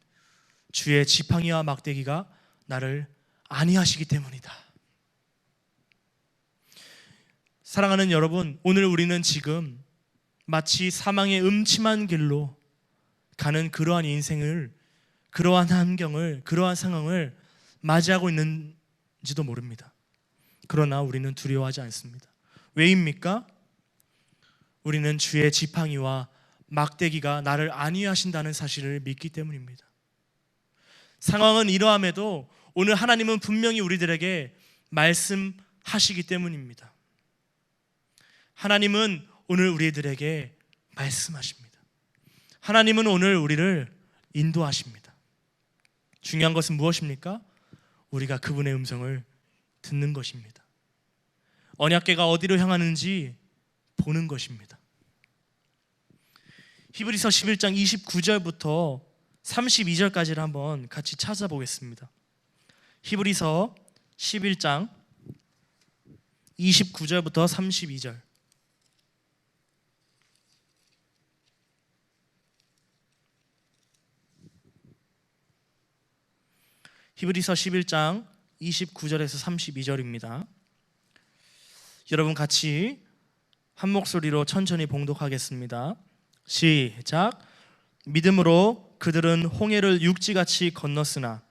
주의 지팡이와 막대기가 나를 안위하시기 때문이다. 사랑하는 여러분, 오늘 우리는 지금 마치 사망의 음침한 길로 가는 그러한 인생을, 그러한 환경을, 그러한 상황을 맞이하고 있는지도 모릅니다. 그러나 우리는 두려워하지 않습니다. 왜입니까? 우리는 주의 지팡이와 막대기가 나를 안위하신다는 사실을 믿기 때문입니다. 상황은 이러함에도 오늘 하나님은 분명히 우리들에게 말씀하시기 때문입니다. 하나님은 오늘 우리들에게 말씀하십니다. 하나님은 오늘 우리를 인도하십니다. 중요한 것은 무엇입니까? 우리가 그분의 음성을 듣는 것입니다. 언약궤가 어디로 향하는지 보는 것입니다. 히브리서 11장 29절부터 32절까지를 한번 같이 찾아보겠습니다. 히브리서 11장 29절부터 32절. 히브리서 11장 29절에서 32절입니다. 여러분 같이 한 목소리로 천천히 봉독하겠습니다. 시작. 믿음으로 그들은 홍해를 육지같이 건넜으나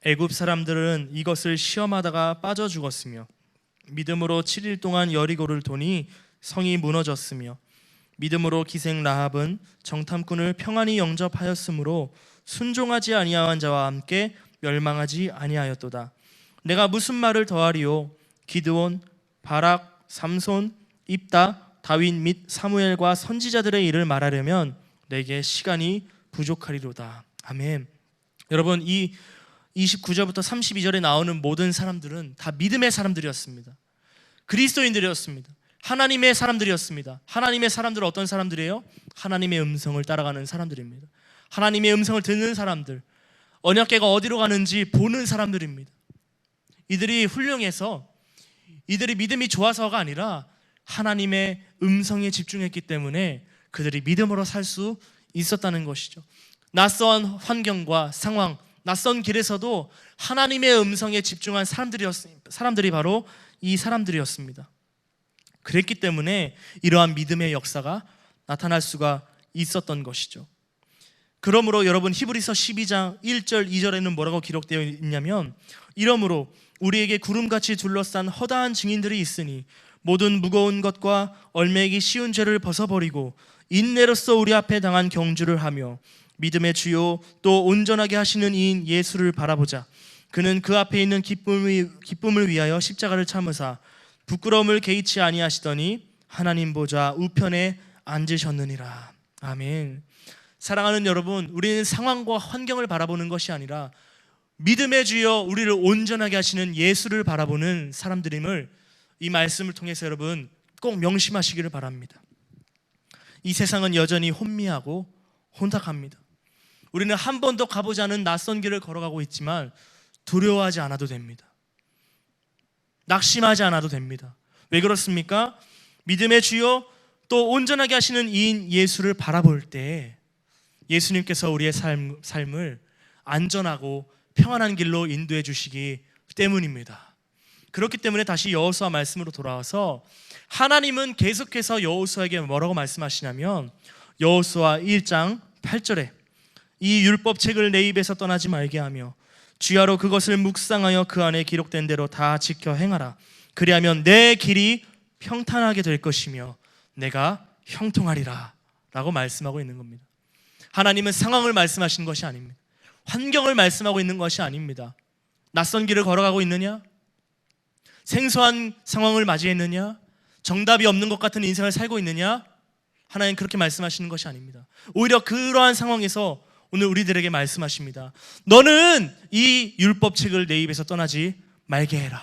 애굽 사람들은 이것을 시험하다가 빠져 죽었으며 믿음으로 7일 동안 여리고를 도니 성이 무너졌으며 믿음으로 기생 라합은 정탐꾼을 평안히 영접하였으므로 순종하지 아니한 자와 함께 멸망하지 아니하였도다. 내가 무슨 말을 더하리요? 기드온, 바락, 삼손, 입다, 다윗 및 사무엘과 선지자들의 일을 말하려면 내게 시간이 부족하리로다. 아멘. 여러분, 이 29절부터 32절에 나오는 모든 사람들은 다 믿음의 사람들이었습니다. 그리스도인들이었습니다. 하나님의 사람들이었습니다. 하나님의 사람들은 어떤 사람들이에요? 하나님의 음성을 따라가는 사람들입니다. 하나님의 음성을 듣는 사람들, 언약궤가 어디로 가는지 보는 사람들입니다. 이들이 훌륭해서, 이들이 믿음이 좋아서가 아니라 하나님의 음성에 집중했기 때문에 그들이 믿음으로 살 수 있었다는 것이죠. 낯선 환경과 상황, 낯선 길에서도 하나님의 음성에 집중한 사람들이 바로 이 사람들이었습니다. 그랬기 때문에 이러한 믿음의 역사가 나타날 수가 있었던 것이죠. 그러므로 여러분, 히브리서 12장 1절 2절에는 뭐라고 기록되어 있냐면, 이러므로 우리에게 구름같이 둘러싼 허다한 증인들이 있으니 모든 무거운 것과 얼매기 쉬운 죄를 벗어버리고 인내로써 우리 앞에 당한 경주를 하며 믿음의 주요 또 온전하게 하시는 이인 예수를 바라보자. 그는 그 앞에 있는 기쁨을 위하여 십자가를 참으사 부끄러움을 개의치 아니하시더니 하나님 보좌 우편에 앉으셨느니라. 아멘. 사랑하는 여러분, 우리는 상황과 환경을 바라보는 것이 아니라 믿음의 주여 우리를 온전하게 하시는 예수를 바라보는 사람들임을 이 말씀을 통해서 여러분 꼭 명심하시기를 바랍니다. 이 세상은 여전히 혼미하고 혼탁합니다. 우리는 한 번도 가보지 않은 낯선 길을 걸어가고 있지만 두려워하지 않아도 됩니다. 낙심하지 않아도 됩니다. 왜 그렇습니까? 믿음의 주요 또 온전하게 하시는 이인 예수를 바라볼 때 예수님께서 우리의 삶을 안전하고 평안한 길로 인도해 주시기 때문입니다. 그렇기 때문에 다시 여호수아 말씀으로 돌아와서 하나님은 계속해서 여호수아에게 뭐라고 말씀하시냐면, 여호수아 1장 8절에 이 율법책을 내 입에서 떠나지 말게 하며 주야로 그것을 묵상하여 그 안에 기록된 대로 다 지켜 행하라. 그리하면 내 길이 평탄하게 될 것이며 내가 형통하리라 라고 말씀하고 있는 겁니다. 하나님은 상황을 말씀하시는 것이 아닙니다. 환경을 말씀하고 있는 것이 아닙니다. 낯선 길을 걸어가고 있느냐? 생소한 상황을 맞이했느냐? 정답이 없는 것 같은 인생을 살고 있느냐? 하나님 그렇게 말씀하시는 것이 아닙니다. 오히려 그러한 상황에서 오늘 우리들에게 말씀하십니다. 너는 이 율법책을 내 입에서 떠나지 말게 해라.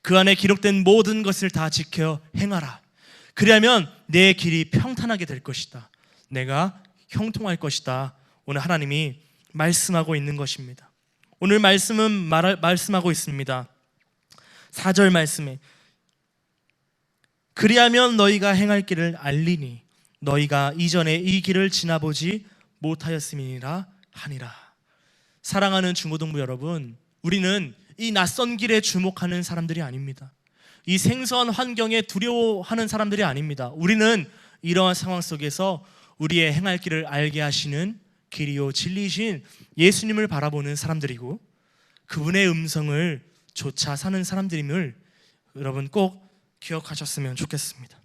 그 안에 기록된 모든 것을 다 지켜 행하라. 그리하면 내 길이 평탄하게 될 것이다. 내가 형통할 것이다. 오늘 하나님이 말씀하고 있는 것입니다. 오늘 말씀은 말씀하고 있습니다. 4절 말씀에 그리하면 너희가 행할 길을 알리니 너희가 이전에 이 길을 지나보지 못하였음이니라 하니라. 사랑하는 중고등부 여러분, 우리는 이 낯선 길에 주목하는 사람들이 아닙니다. 이 생소한 환경에 두려워하는 사람들이 아닙니다. 우리는 이러한 상황 속에서 우리의 행할 길을 알게 하시는 길이요 진리이신 예수님을 바라보는 사람들이고 그분의 음성을 조차 사는 사람들임을 여러분 꼭 기억하셨으면 좋겠습니다.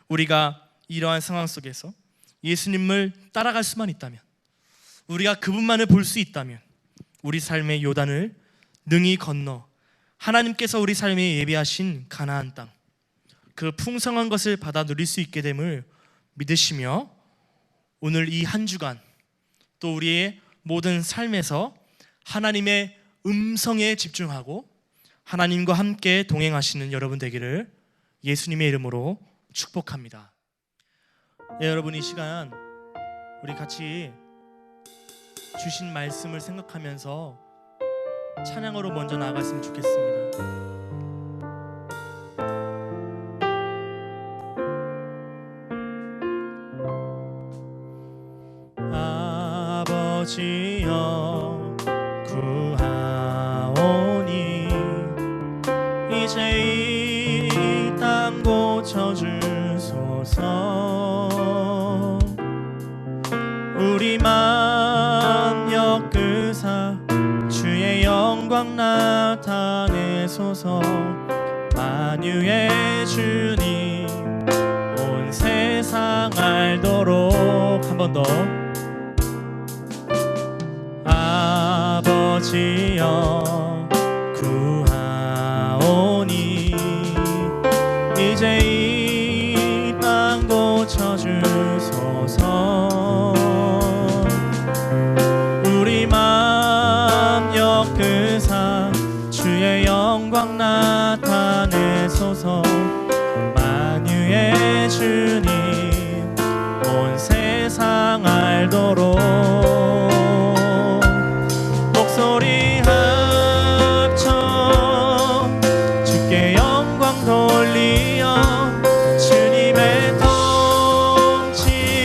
우리가 이러한 상황 속에서 예수님을 따라갈 수만 있다면, 우리가 그분만을 볼 수 있다면 우리 삶의 요단을 능히 건너 하나님께서 우리 삶에 예비하신 가나안 땅, 그 풍성한 것을 받아 누릴 수 있게 됨을 믿으시며 오늘 이 한 주간 또 우리의 모든 삶에서 하나님의 음성에 집중하고 하나님과 함께 동행하시는 여러분 되기를 예수님의 이름으로 축복합니다. 네, 여러분 이 시간 우리 같이 주신 말씀을 생각하면서 찬양으로 먼저 나아갔으면 좋겠습니다. 아버지여 구하오니 이제 이 땅 고쳐주소서. 우리 마 영광 나타내소서. 만유의 주님 온 세상 알도록. 한 번 더. 아버지여 구하오니 이제 이 땅 고쳐주소서. 우리 맘 엮으사 주의 영광 나타내소서. 만유의 주님 온 세상 알도록 목소리 합쳐 주께 영광 돌리어 주님의 통치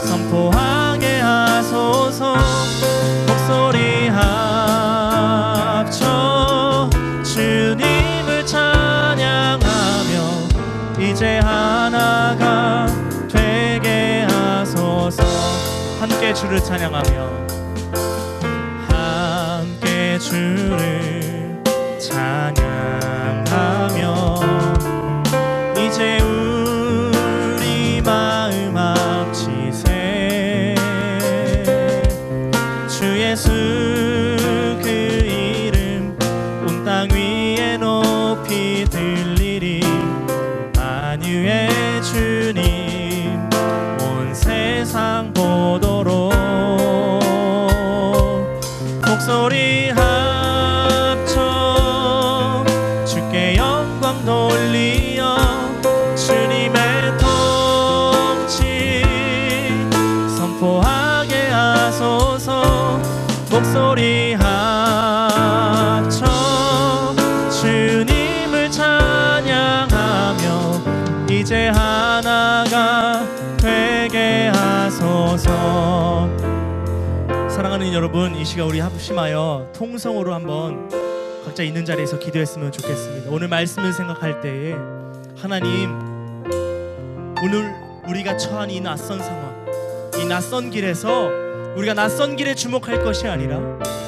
선포하게 하소서. 목소리 합쳐 주님을 찬양하며 이제 하나가 되게 하소서. 함께 주를 찬양하며 함께 주를 찬양하며 이제 우리 마음 합치세. 주 예수 그 이름 온 땅 위에 높이 들리리. 만유의 주님 온 세상 보도록 목소리 합쳐 주께 영광 돌리어 주님의 통치 선포하게 하소서. 목소리 합쳐 주님을 찬양하며 이제 하나가 되게 하소서. 사랑하는 여러분, 이 시간 우리 합심하여 통성으로 한번 각자 있는 자리에서 기도했으면 좋겠습니다. 오늘 말씀을 생각할 때에 하나님, 오늘 우리가 처한 이 낯선 상황, 이 낯선 길에서 우리가 낯선 길에 주목할 것이 아니라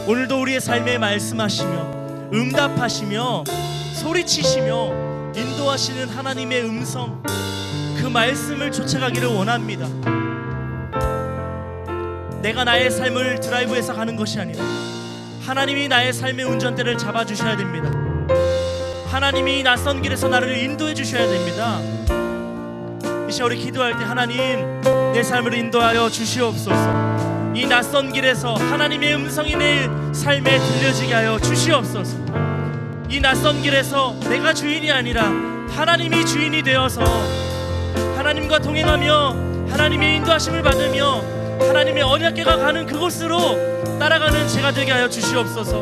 오늘도 우리의 삶에 말씀하시며 응답하시며 소리치시며 인도하시는 하나님의 음성, 그 말씀을 쫓아가기를 원합니다. 내가 나의 삶을 드라이브해서 가는 것이 아니라 하나님이 나의 삶의 운전대를 잡아주셔야 됩니다. 하나님이 낯선 길에서 나를 인도해 주셔야 됩니다. 이 시간 우리 기도할 때 하나님, 내 삶을 인도하여 주시옵소서. 이 낯선 길에서 하나님의 음성이 내 삶에 들려지게 하여 주시옵소서. 이 낯선 길에서 내가 주인이 아니라 하나님이 주인이 되어서 하나님과 동행하며 하나님의 인도하심을 받으며 하나님의 언약궤가 가는 그곳으로 따라가는 제가 되게 하여 주시옵소서.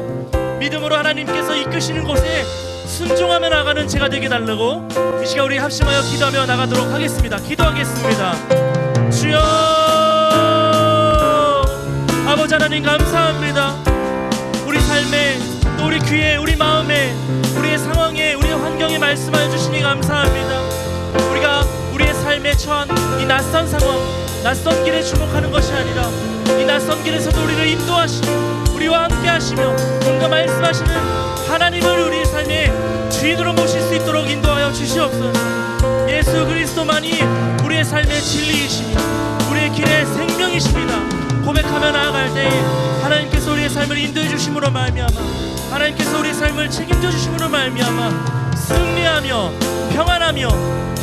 믿음으로 하나님께서 이끄시는 곳에 순종하며 나가는 제가 되게 달라고 이 시간 우리 합심하여 기도하며 나가도록 하겠습니다. 기도하겠습니다. 주여, 아버지 하나님 감사합니다. 우리 삶에 또 우리 귀에 우리 마음에 우리의 상황에 우리의 환경에 말씀하여 주시니 감사합니다. 우리가 우리의 삶에 처한 이 낯선 상황, 낯선 길에 주목하는 것이 아니라 이 낯선 길에서도 우리를 인도하시며 우리와 함께 하시며 뭔가 말씀하시는 하나님을 우리의 삶의 주인으로 모실 수 있도록 인도하여 주시옵소서. 예수 그리스도만이 우리의 삶의 진리이시며 우리의 길의 생명이십니다. 고백하며 나아갈 때에 하나님께서 우리의 삶을 인도해 주심으로 말미암아 하나님께서 우리의 삶을 책임져 주심으로 말미암아 승리하며 평안하며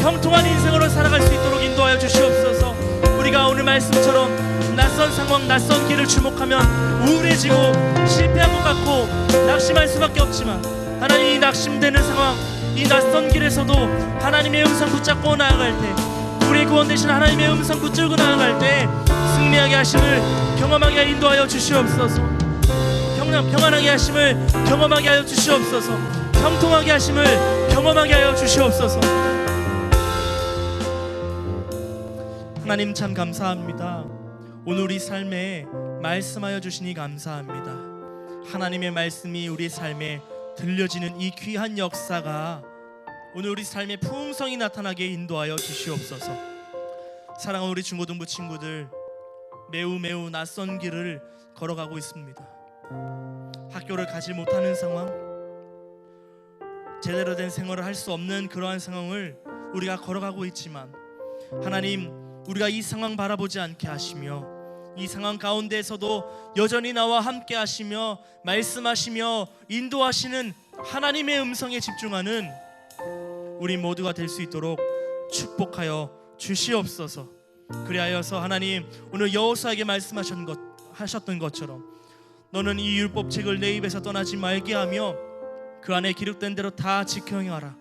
형통한 인생으로 살아갈 수 있도록 인도하여 주시옵소서. 우리가 오늘 말씀처럼 낯선 상황, 낯선 길을 주목하면 우울해지고 실패한 것 같고 낙심할 수밖에 없지만 하나님, 이 낙심되는 상황, 이 낯선 길에서도 하나님의 음성 붙잡고 나아갈 때, 우리의 구원 되신 하나님의 음성 붙들고 나아갈 때 승리하게 하심을 경험하게 인도하여 주시옵소서. 평안하게 하심을 경험하게 하여 주시옵소서. 형통하게 하심을 경험하게 하여 주시옵소서. 하나님 참 감사합니다. 오늘 우리 삶에 말씀하여 주시니 감사합니다. 하나님의 말씀이 우리 삶에 들려지는 이 귀한 역사가 오늘 우리 삶의 풍성이 나타나게 인도하여 주시옵소서. 사랑하는 우리 중고등부 친구들, 매우 낯선 길을 걸어가고 있습니다. 학교를 가지 못하는 상황, 제대로 된 생활을 할 수 없는 그러한 상황을 우리가 걸어가고 있지만, 하나님, 우리가 이 상황 바라보지 않게 하시며 이 상황 가운데에서도 여전히 나와 함께 하시며 말씀하시며 인도하시는 하나님의 음성에 집중하는 우리 모두가 될 수 있도록 축복하여 주시옵소서. 그리하여서 하나님, 오늘 여호수아에게 말씀하셨던 것처럼 너는 이 율법책을 내 입에서 떠나지 말게 하며 그 안에 기록된 대로 다 지켜 행하라.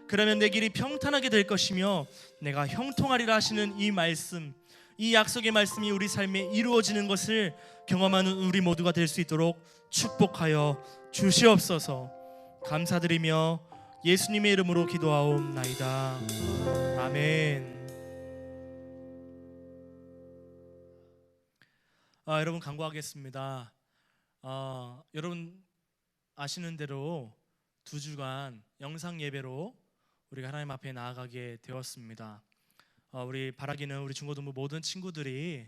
그러면 내 길이 평탄하게 될 것이며 내가 형통하리라 하시는 이 말씀, 이 약속의 말씀이 우리 삶에 이루어지는 것을 경험하는 우리 모두가 될 수 있도록 축복하여 주시옵소서. 감사드리며 예수님의 이름으로 기도하옵나이다. 아멘. 여러분, 간구하겠습니다. 여러분 아시는 대로 2주간 영상 예배로 우리가 하나님 앞에 나아가게 되었습니다. 우리 바라기는 우리 중고등부 모든 친구들이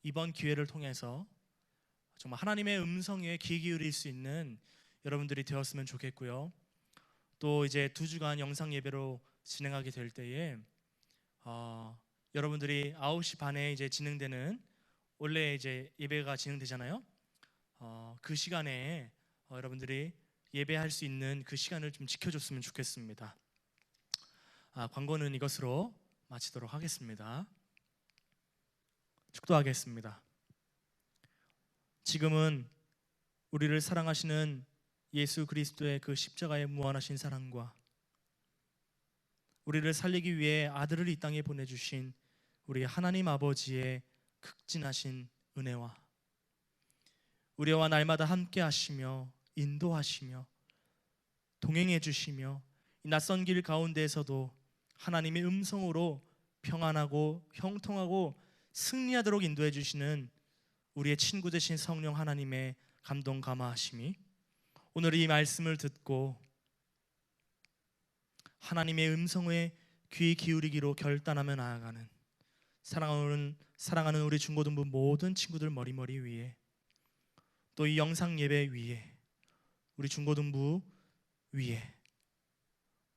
이번 기회를 통해서 정말 하나님의 음성에 귀 기울일 수 있는 여러분들이 되었으면 좋겠고요. 또 이제 2주간 영상 예배로 진행하게 될 때에 여러분들이 9시 반에 이제 진행되는 원래 이제 예배가 진행되잖아요. 그 시간에 여러분들이 예배할 수 있는 그 시간을 좀 지켜줬으면 좋겠습니다. 광고는 이것으로 마치도록 하겠습니다. 축도하겠습니다. 지금은 우리를 사랑하시는 예수 그리스도의 그 십자가의 무한하신 사랑과 우리를 살리기 위해 아들을 이 땅에 보내주신 우리 하나님 아버지의 극진하신 은혜와 우리와 날마다 함께 하시며 인도하시며 동행해 주시며 이 낯선 길 가운데에서도 하나님의 음성으로 평안하고 형통하고 승리하도록 인도해 주시는 우리의 친구 되신 성령 하나님의 감동 감화하심이 오늘 이 말씀을 듣고 하나님의 음성에 귀 기울이기로 결단하며 나아가는 사랑하는 우리 중고등부 모든 친구들 머리머리 위에, 또 이 영상 예배 위에, 우리 중고등부 위에,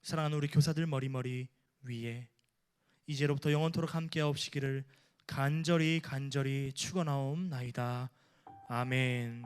사랑하는 우리 교사들 머리머리 위에 이제로부터 영원토록 함께하옵시기를 간절히 축원하옵나이다. 아멘.